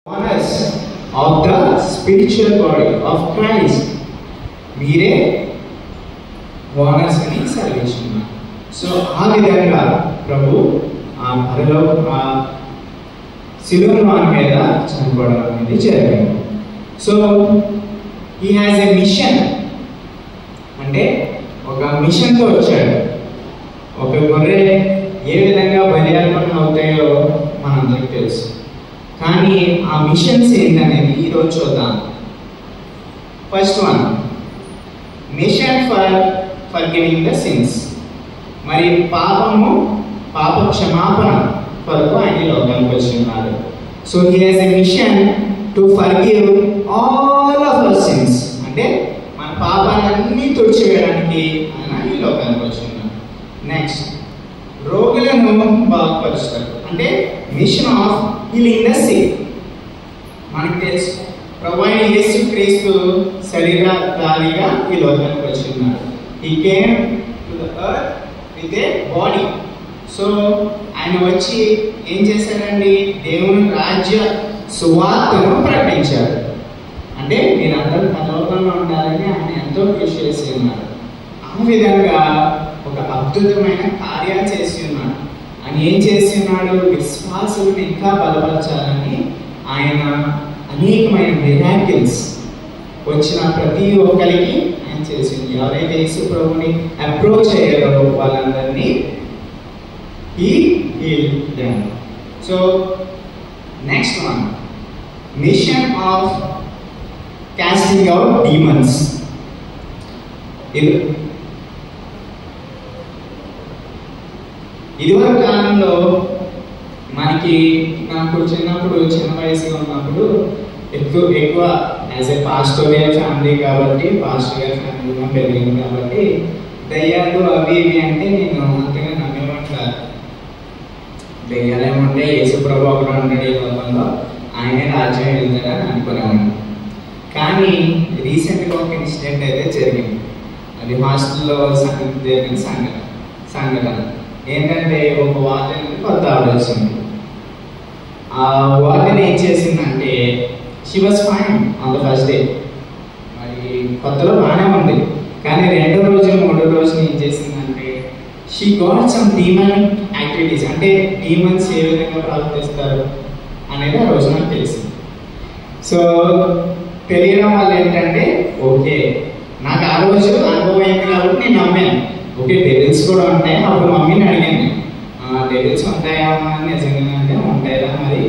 owners of the spiritual body of Christ. మీరే owners అని సెలవిస్తున్నారు. So ఆ విధంగా ప్రభు ఆ పరలో ఆ శిలువ మీద చనిపోవడం అనేది జరిగింది. So he has a mission, అంటే ఒక మిషన్తో వచ్చాడు. ఒక గొర్రె ఏ విధంగా బలియార్పణ అవుతాయో మనందరికి తెలుసు, కానీ ఆ మిషన్స్ ఏంటనేది ఈరోజు చూద్దాం. First one, mission for forgiving the sins. మరి పాప క్షమాపణ కొరకు ఆయన లోకానికి వచ్చినాడు. So he has a mission to forgive all of our sins, అంటే మన పాపాలన్నీ తుడిచివేయడానికి ఆయన ఈ లోకానికి వచ్చినాడు. నెక్స్ట్, రోగులను బాగుపరుస్తారు, అంటే mission of healing the sick. మనకు తెలుసు ప్రభువైన యేసుక్రీస్తు శరీరధారిగా ఈ లోకానికి వచ్చినాడు. He came to the earth with a body. సో ఆయన వచ్చి ఏం చేశాడండి? దేవుని రాజ్య సువార్తను ప్రకటించాడు. అంటే మీరందరూ పరలోకంలో ఉండాలని ఆయన ఎంతో కృషి చేసి ఉన్నారు. ఆ విధంగా ఒక అద్భుతమైన కార్యాలు చేసి ఉన్నాడు. ఆయన ఏం చేసి ఉన్నాడు? విశ్వాసులను ఇంకా బలపరచాలని ఆయన అనేకమైన మిరాకిల్స్ వచ్చిన ప్రతి ఒక్కరికి ఆయన చేసింది. ఎవరైతే యేసు ప్రభుని అప్రోచ్ అయ్యారో వాళ్ళందరినీ he healed them. So next one, mission of casting out demons. ఇదివరకు కాలంలో మనకి నాకు చిన్న వయసులో ఉన్నప్పుడు ఎక్కువ యాజ్ ఏ పాస్టోరియల్ ఫ్యామిలీ కాబట్టి, పాస్టర్ గారి ఫ్యామిలీలో పెరిగింది కాబట్టి దయ్యాలు అవి ఇవి అంటే నేను అంతగా నమ్మేవాడు కాదు. దయ్యాలు ఏమంటే యేసుప్రభు ఒకడు ఉంటాడు ఈ లోకంలో, ఆయనే రాజ్యం వెళ్తాడని అనుకునేవాడిని. కానీ రీసెంట్గా ఒక ఇన్సిడెంట్ అయితే జరిగింది. అది హాస్టల్లో జరిగిన సంఘటన ఏంటంటే, ఒక వార్డెన్ కొత్త ఆవిడ వచ్చింది. ఆ వార్డెన్ ఏం చేసిందంటే, she was fine on the first day. మరి కొత్తలో బాగానే ఉంది, కానీ రెండో రోజు మూడో రోజు ఏం చేసిందంటే, షీ గాట్ సమ్ డీమనిక్ యాక్టివిటీస్. అంటే డీమన్స్ ఏ విధంగా ప్రవర్తిస్తారు అనేది ఆ రోజు నాకు తెలిసింది. సో తెలియడం వల్ల ఏంటంటే, ఓకే నాకు ఆ రోజు అనుభవం అయింది కాబట్టి నేను నమ్మాను. ఓకే డెవిల్స్ కూడా ఉంటాయి. అప్పుడు మమ్మీని అడిగాను, డెవిల్స్ ఉంటాయా నిజంగా అంటే ఉంటాయా మరి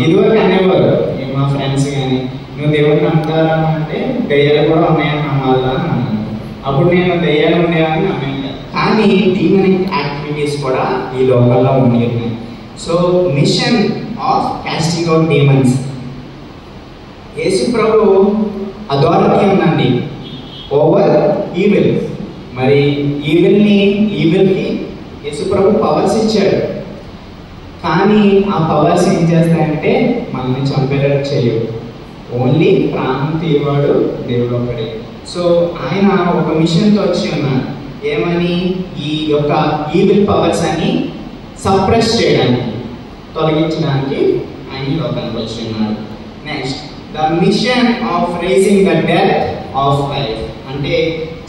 ఇదివరకు అనేవారు మా ఫ్రెండ్స్ కానీ, నువ్వు దేవుడిని నమ్ముతారా అంటే దయ్యాలు కూడా ఉన్నాయని నమ్మాలా అని అన్నాను. అప్పుడు నేను దయ్యాలు ఉండేవని నమ్మాను, కానీ డీమనిక్ యాక్టివిటీస్ కూడా ఈ లోకల్లో ఉన్నాయి. So mission of casting out demons. Yesu ప్రభు అథారిటీ ఉందండి ఓవర్ ఈవిల్. మరి ఈవిల్కి యేసు ప్రభు పవర్స్ ఇచ్చాడు, కానీ ఆ పవర్స్ ఏం చేస్తాయంటే మనల్ని చంపేటట్టు చేయవు. ఓన్లీ ప్రాణం తీయవాడు దేవుడు ఒకడే. సో ఆయన ఒక మిషన్తో వచ్చి ఉన్నారు. ఏమని? ఈ యొక్క ఈవిల్ పవర్స్ అని సప్రెస్ చేయడానికి, తొలగించడానికి ఆయన లోకానికి వచ్చి ఉన్నారు. Next, the mission of raising the death of life, అంటే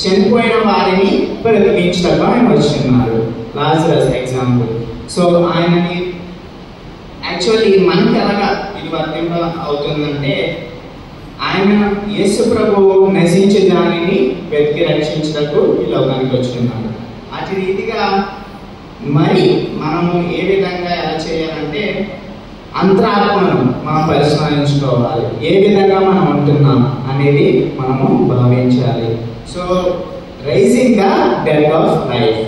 చనిపోయిన వారిని బ్రతికించడానికి ఆయన వచ్చి ఉన్నారు. Lazarus example. సో ఆయనని యాక్చువల్లీ మనకి ఎలాగా ఇది వర్తింప అవుతుందంటే, ఆయన యేసు ప్రభు నశించే దానిని వెతికి రక్షించడానికి ఈ లోకానికి వచ్చున్నాడు. అటు రీతిగా మరి మనము ఏ విధంగా ఎలా చేయాలంటే, అంతరాత్మను మనం పరిశీలించుకోవాలి. ఏ విధంగా మనం ఉంటున్నాం అనేది మనము భావించాలి. So raising the death of life.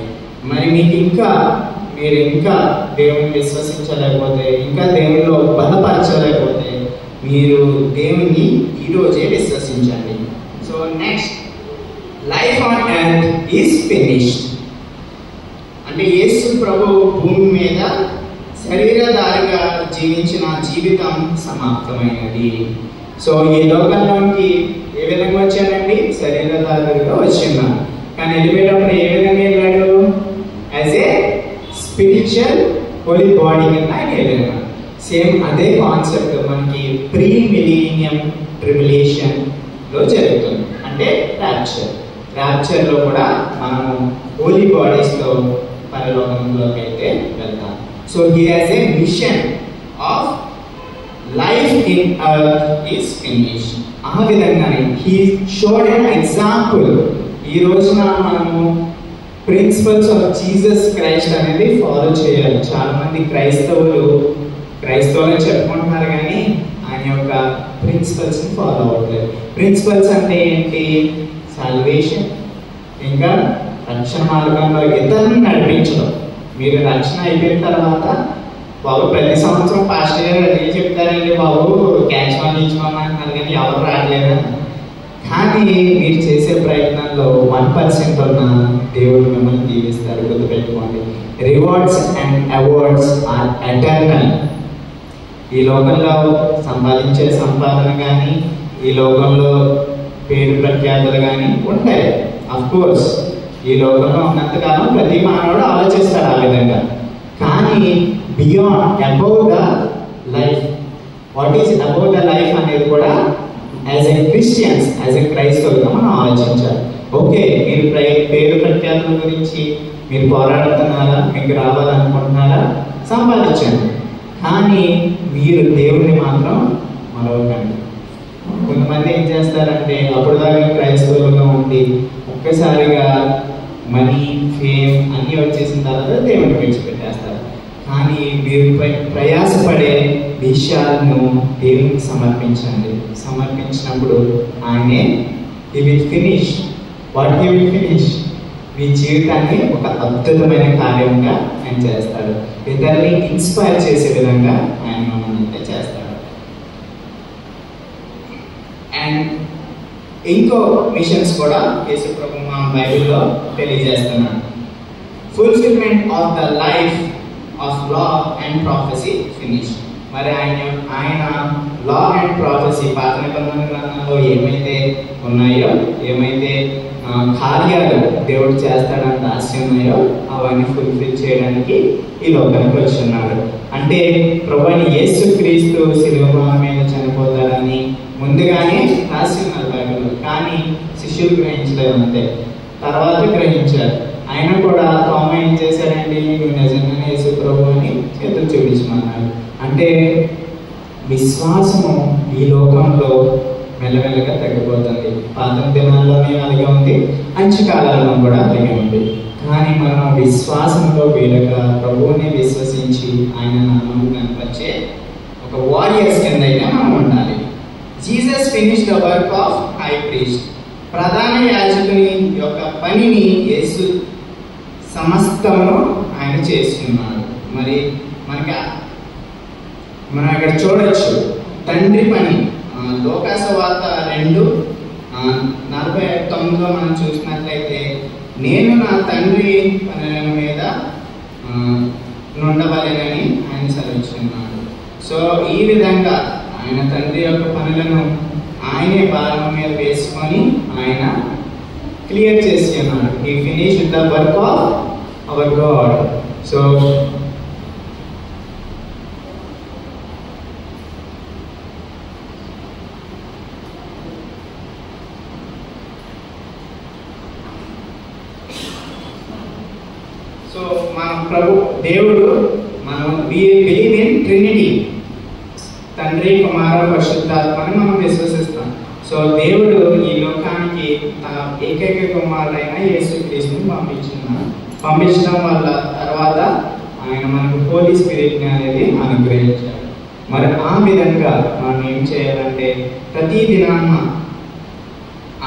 మరి మీరు ఇంకా దేవుని విశ్వసించలేకపోతే, ఇంకా దేవునిలో బలపరచలేకపోతే, మీరు దేవుని ఈరోజే విశ్వసించండి. So next, life on earth is finished. అంటే యేసు ప్రభు భూమి మీద శరీరధారిగా జీవించిన జీవితం సమాప్తమైనది. సో ఈ లోకంలోకి ఏ విధంగా వచ్చాడండి? శరీరధారిగా వచ్చిన్నాడు. కానీ వెళ్ళిపోయేటప్పుడు ఏ విధంగా వెళ్ళాడు? As a spiritual holy body కింద ఆయన వెళ్ళాడు. సేమ్ అదే కాన్సెప్ట్ మనకి ప్రీ మిలీనియం ట్రిబులేషన్ లో జరుగుతుంది. అంటే ర్యాప్చర్ లో కూడా మనము హోలీ బాడీస్ తో పరలోకంలోకి అయితే వెళ్తాం. So he has A machine of life in earth is finished. ఆ విధంగానే హీ షోడ్ ఎన్ ఎగ్జాంపుల్. ఈ రోజున మనము ప్రిన్సిపల్స్ ఆఫ్ జీసస్ క్రైస్ట్ అనేది ఫాలో చేయాలి. చాలా మంది క్రైస్తవులే చెప్పుకుంటున్నారు కానీ ఆయన యొక్క ప్రిన్సిపల్స్ ని ఫాలో అవ్వట్లేదు. ప్రిన్సిపల్స్ అంటే ఏంటి? సాల్వేషన్, ఇంకా రక్షణ మార్గంలో ఇతరులను నడిపించడం. మీరు రక్షణ అయిపోయిన తర్వాత బాబు ప్రతి సంవత్సరం పాస్టర్ గారు అదే చెప్తారండి, బాబు క్యాష్ ఆన్ అంటున్నారు కానీ ఎవరు రావట్లేదా? కానీ మీరు చేసే ప్రయత్నంలో 1% ఉన్న దేవుడు మిమ్మల్ని దీవిస్తారు. గుర్తుపెట్టుకోండి, rewards and awards are eternal. ఈ లోకంలో సంపాదించే సంపాదన కానీ, ఈ లోకంలో పేరు ప్రఖ్యాతులు కానీ ఉంటాయి. అఫ్ కోర్స్ ఈ లోకంలో ఉన్నంతకాలం ప్రతి మానవుడు ఆలోచిస్తాడు ఆ విధంగా. కానీ beyond, above the life, what is above the life అనేది కూడా as a Christians, as a క్రైస్తవులుగా మనం ఆలోచించాలి. ఓకే, మీరు పేరు ప్రఖ్యాతుల గురించి మీరు పోరాడుతున్నారా? మీకు రావాలనుకుంటున్నారా? సంపాదించండి. కానీ మీరు దేవుడిని మాత్రం మరవకండి. కొంతమంది ఏం చేస్తారంటే అప్పుడు దాకా క్రైస్తవులుగా ఉండి ఒక్కసారిగా మనీ, ఫేమ్ అన్నీ వచ్చేసిన తర్వాత దేవుడిని విడిచిపెట్టేస్తారు. కానీ మీరు ప్రయాసపడే విషయాలను దేవునికి సమర్పించండి. సమర్పించినప్పుడు ఆయనే he will finish what he will finish. మీ జీవితాన్ని ఒక అద్భుతమైన కార్యంగా ఆయన చేస్తాడు. ఇతరులని ఇన్స్పైర్ చేసే విధంగా ఆయన మమ్మల్ని చేస్తాడు. అండ్ ఇంకో మిషన్స్ కూడా యేసు ప్రభు మా బైబిల్లో తెలియజేస్తున్నాడు. Fulfilment of the life of law and prophecy finish. మరి ఆయన లా అండ్ ప్రాఫెసీ పాత నిబంధన గ్రంథంలో ఏమైతే ఉన్నాయో, ఏమైతే కార్యాలు దేవుడు చేస్తాడని రాసి ఉన్నాయో అవన్నీ ఫుల్ఫిల్ చేయడానికి ఈ లోకానికి వచ్చి ఉన్నాడు. అంటే ప్రభువైన యేసుక్రీస్తు శిలువ మీద చనిపోతాడని ముందుగానే రాసి ఉన్నారు బైబిల్లో. కానీ శిష్యులు గ్రహించలేదు, అంతే. తర్వాత గ్రహించారు. ఆయన కూడా తోమ ఏం చేశాడండి, నువ్వు నిజంగానే యేసు ప్రభు అని చేతులు చూపించమన్నాడు. అంటే విశ్వాసము ఈ లోకంలో మెల్లమెల్లగా తగ్గిపోతుంది. పాత దినాల్లోనే అలాగే ఉంది, అంచుకాలంలో కూడా అలాగే ఉంది. కానీ మనం విశ్వాసంలో వీలుగా ప్రభువుని విశ్వసించి ఆయన నామం కనపరిచే ఒక వారియర్స్ కింద అయితే మనం ఉండాలి. Jesus finish the work of high priest. ప్రధాన యాజకుని యొక్క పనిని యేసు సమస్తము ఆయన చేసుకున్నాడు. మరి మనం ఇక్కడ చూడొచ్చు తండ్రి పని. లోకాసువార్త 2:49 మనం చూసినట్లయితే, నేను నా తండ్రి పనుల మీద నుండవలెనని ఆయన సెలవిస్తున్నాడు. సో ఈ విధంగా ఆయన తండ్రి యొక్క పనులను ఆయనే భారం మీద వేసుకొని ఆయన క్లియర్ చేసి ఉన్నాడు. He finished the work of our God. So దేవుడు, మనం బిలీవ్ ఇన్ ట్రినిటీ, తండ్రి, కుమార, పరిశుద్ధాత్మని మనం విశ్వసిస్తాం. సో దేవుడు ఈ లోకానికి తన ఏకైక కుమారుడైన యేసుక్రీస్తుని పంపించడం వల్ల తర్వాత ఆయన మనకు హోలీ స్పిరిట్ని అనేది అనుగ్రహించాడు. మరి ఆ విధంగా మనం ఏం చేయాలంటే ప్రతి దినాన్న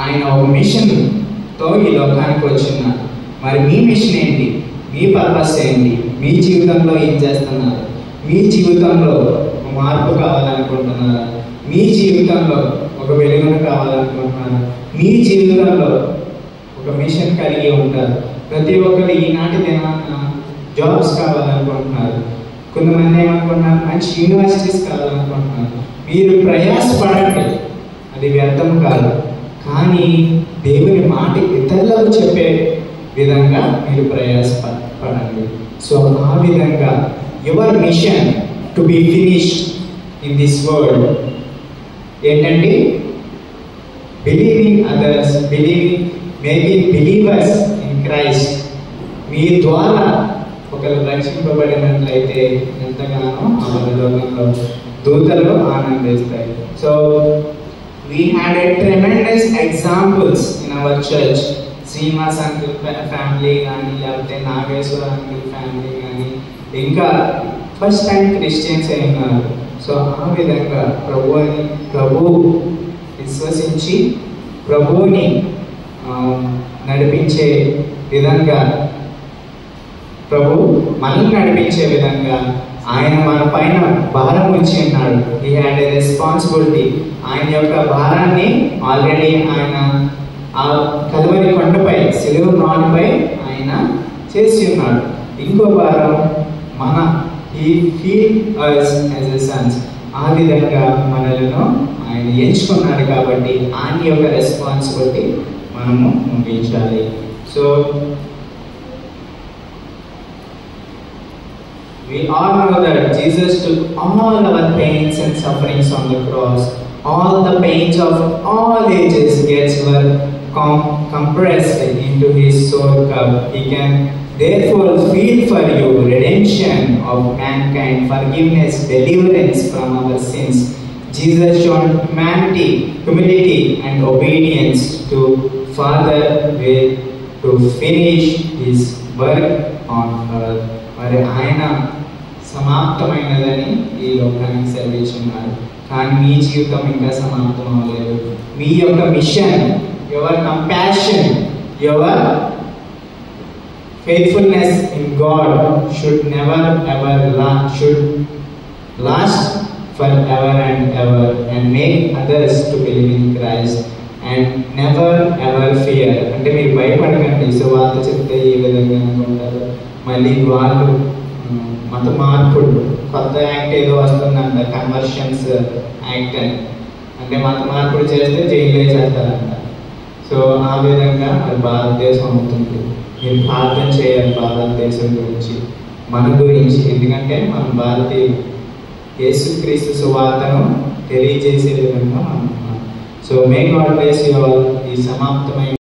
ఆయన ఒక మిషన్తో ఈ లోకానికి వచ్చినాడు. మరి మీ మిషన్ ఏంటి? మీ పర్పస్ ఏంటి? మీ జీవితంలో ఏం చేస్తున్నారు? మీ జీవితంలో ఒక మార్పు కావాలనుకుంటున్నారా? మీ జీవితంలో ఒక వెలుగును కావాలనుకుంటున్నారా? మీ జీవితంలో ఒక మిషన్ కలిగి ఉంటారు. ప్రతి ఒక్కరు ఈనాటి దినాన జాబ్స్ కావాలనుకుంటున్నారు. కొంతమంది ఏమనుకుంటున్నారు, మంచి యూనివర్సిటీస్ కావాలనుకుంటున్నారు. మీరు ప్రయాసపడండి, అది వ్యర్థం కాదు. కానీ దేవుని మాట ఇతరులకు చెప్పే విధంగా మీరు ప్రయాసపడండి. సో ఆ విధంగా your mission to be finished in this world ఏంటంటే believing others, making believers in Christ. మీ ద్వారా ఒకరు రక్షింపబడినట్లయితే ఎంతగానో ఆ పరలోకంలో దూతలు ఆనందిస్తాయి. So we had a tremendous examples in our church. Srinivas uncle family కానీ, లేకపోతే నాగేశ్వర అంకుల్ ఫ్యామిలీ కానీ, ఇంకా ఫస్ట్ టైం క్రిస్టియన్స్ అయినారు. సో ఆ విధంగా ప్రభు విశ్వసించి ప్రభువుని నడిపించే విధంగా, ప్రభు మనల్ని నడిపించే విధంగా ఆయన మన పైన భారం ఉంచి ఉన్నాడు. He had a responsibility. ఆయన యొక్క భారాన్ని ఆల్రెడీ ఆయన ఆ కలువరి కొండపై, సిలువ రాణిపై ఆయన చేసి ఉన్నాడు. ఇంకో భారం మన he feel us as a sons. ఆ విధంగా మనలను ఆయన ఎంచుకున్నాడు కాబట్టి ఆయన యొక్క రెస్పాన్సిబిలిటీ మనము ముగించాలి. So we all know that Jesus took all our pains and sufferings on the cross. All the pains of all ages were compressed into his soul cup. He can therefore feel for you redemption of mankind, forgiveness, deliverance from our sins. Jesus showed humility and obedience to Father to finish his work on earth. మరి ఆయన సమాప్తమైనదని ఈ లోకానికి సెలవిస్తున్నారు. కానీ మీ జీవితం ఇంకా సమాప్తం అవ్వలేదు. మీ యొక్క mission, your compassion, your faithfulness in God should never ever should last forever and ever, and make others to believe in Christ and never ever fear. అంటే మీరు భయపడకండి. సో వార్త చెప్తే ఈ విధంగా అనుకుంటారు, మళ్ళీ వాళ్ళు మత మార్పుడు కొత్త యాక్ట్ ఏదో వస్తుందంట, కన్వర్షన్స్ యాక్ట్ అని. అంటే మత మార్పుడు చేస్తే జైలు వేసేస్తారంట. సో ఆ విధంగా అది భారతదేశం అవుతుంది. మీరు ప్రార్థన చేయాలి భారతదేశం గురించి, మన గురించి. ఎందుకంటే మనం భారతీయులు, యేసుక్రీస్తు సువార్తను తెలియజేసే విధంగా మనం. So may God bless you all. ఈ సమాప్తమైన